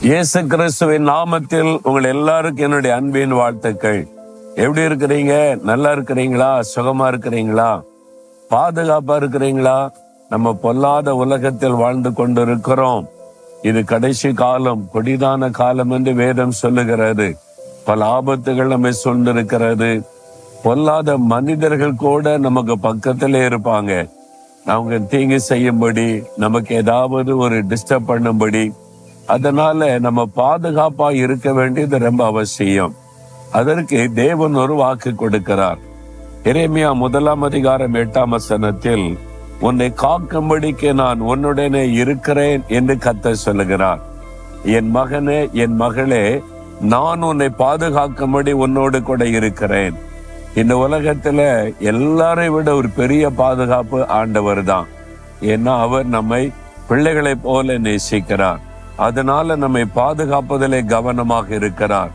இயேசு கிறிஸ்துவின் நாமத்தில் உங்கள் எல்லாருக்கும் என்னுடைய அன்பின் வாழ்த்துக்கள். எப்படி இருக்கிறீங்க? நல்லா இருக்கிறீங்களா? சுகமா இருக்கிறீங்களா? பாதுகாப்பா இருக்கிறீங்களா? நம்ம பொல்லாத உலகத்தில் வாழ்ந்து கொண்டு இருக்கிறோம். இது கடைசி காலம், கொடிதான காலம் என்று வேதம் சொல்லுகிறது. பல ஆபத்துகள் நம்மை சூழ்ந்திருக்கிறது. பொல்லாத மனிதர்கள் கூட நமக்கு பக்கத்திலே இருப்பாங்க. அவங்க தீங்கு செய்யும்படி, நமக்கு ஏதாவது ஒரு டிஸ்டர்ப் பண்ணும்படி. அதனால நம்ம பாதுகாப்பா இருக்க வேண்டியது ரொம்ப அவசியம். அதற்கு தேவன் ஒரு வாக்கு கொடுக்கிறார். எரேமியா 1:8 உன்னை காக்கும்படிக்கு நான் உன்னுடனே இருக்கிறேன் என்று கர்த்தர் சொல்லுகிறார். என் மகனே, என் மகளே, நான் உன்னை பாதுகாக்கும்படி உன்னோடு கூட இருக்கிறேன். இந்த உலகத்துல எல்லாரை விட ஒரு பெரிய பாதுகாப்பு ஆண்டவர் தான். ஏன்னா அவர் நம்மை பிள்ளைகளை போல நேசிக்கிறார். அதனால நம்மை பாதுகாப்பதிலே கவனமாக இருக்கிறார்.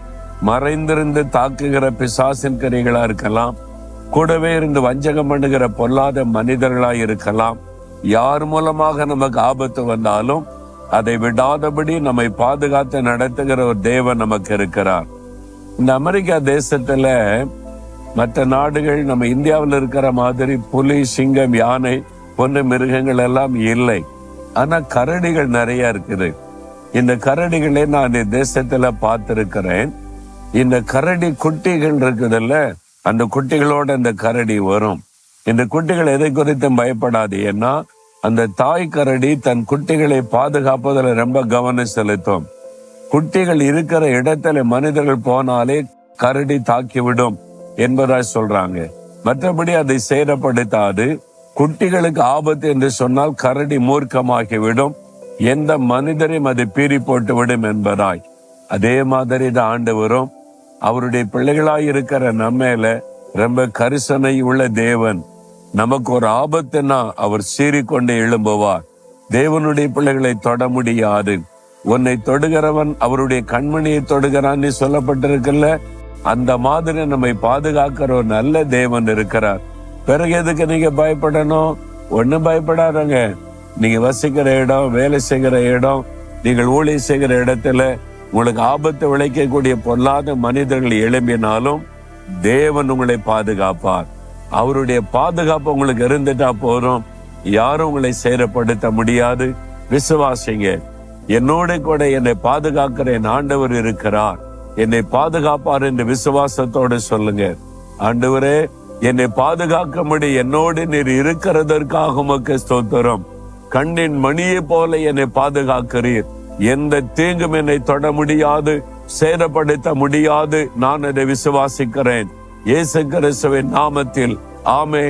மறைந்திருந்து தாக்குகிற பிசாசின் கரிகளா இருக்கலாம், கூடவே இருந்து வஞ்சகம் பண்ணுகிற பொல்லாத மனிதர்களா இருக்கலாம். யார் மூலமாக நமக்கு ஆபத்து வந்தாலும் அதை விடாதபடி நம்மை பாதுகாத்து நடத்துகிற ஒரு தேவன் நமக்கு இருக்கிறார். இந்த அமெரிக்கா தேசத்துல மற்ற நாடுகள் நம்ம இந்தியாவில் இருக்கிற மாதிரி புலி, சிங்கம், யானை போன்ற மிருகங்கள் எல்லாம் இல்லை. ஆனா கரடிகள் நிறைய இருக்குது. இந்த கரடிகளை நான் இந்த தேசத்துல பார்த்திருக்கிறேன். இந்த கரடி குட்டிகள் இருக்குதுல்ல, அந்த குட்டிகளோட இந்த கரடி வரும். இந்த குட்டிகள் எதை குறித்தும் பயப்படாது. ஏன்னா அந்த தாய் கரடி தன் குட்டிகளை பாதுகாப்பதில் ரொம்ப கவனம் செலுத்தும். குட்டிகள் இருக்கிற இடத்துல மனிதர்கள் போனாலே கரடி தாக்கிவிடும் என்பதாய் சொல்றாங்க. மற்றபடி அதை சேதப்படுத்தாது. குட்டிகளுக்கு ஆபத்து என்று சொன்னால் கரடி மூர்க்கமாகிவிடும், எந்த மனிதரையும் அதை பீறி போட்டு விடும் என்பதாய். அதே மாதிரி தான் ஆண்டவரும் அவருடைய பிள்ளைகளாய் இருக்கிற நம்மேல ரொம்ப கரிசனை உள்ள தேவன். நமக்கு ஒரு ஆபத்துனா அவர் சீறிக்கொண்டே எழும்புவார். தேவனுடைய பிள்ளைகளை தொட முடியாது. உன்னை தொடுகிறவன் அவருடைய கண்மணியை தொடுகிறான்னு சொல்லப்பட்டிருக்குல்ல, அந்த மாதிரி நம்மை பாதுகாக்கிற ஒரு நல்ல தேவன் இருக்கிறார். பிறகு எதுக்கு நீங்க பயப்படணும்? ஒன்னும் பயப்படாதங்க. நீங்க வசிக்கிற இடம், வேலை செய்கிற இடம், நீங்கள் ஊழியம் செய்கிற இடத்துல உங்களுக்கு ஆபத்து விளைக்கக்கூடிய பொல்லாத மனிதர்கள் எழும்பினாலும் தேவன் உங்களை பாதுகாப்பார். அவருடைய பாதுகாப்பு உங்களுக்கு இருந்துட்டா போதும். யாரும் உங்களை சேதப்படுத்த முடியாது. விசுவாசிங்க. என்னோட கூட என்னை பாதுகாக்கிற என் ஆண்டவர் இருக்கிறார், என்னை பாதுகாப்பார் என்று விசுவாசத்தோடு சொல்லுங்க. ஆண்டவரே, என்னை பாதுகாக்கும்படி என்னோடு நீர் இருக்கிறதற்காக உமக்கு ஸ்தோத்திரம். கண்ணின் மணியை போல என்னை பாதுகாக்கிறீர். எந்த தீங்கும் என்னை தொட முடியாது, சேதப்படுத்த முடியாது. நான் அதை விசுவாசிக்கிறேன். இயேசு கிறிஸ்துவின் நாமத்தில் ஆமென்.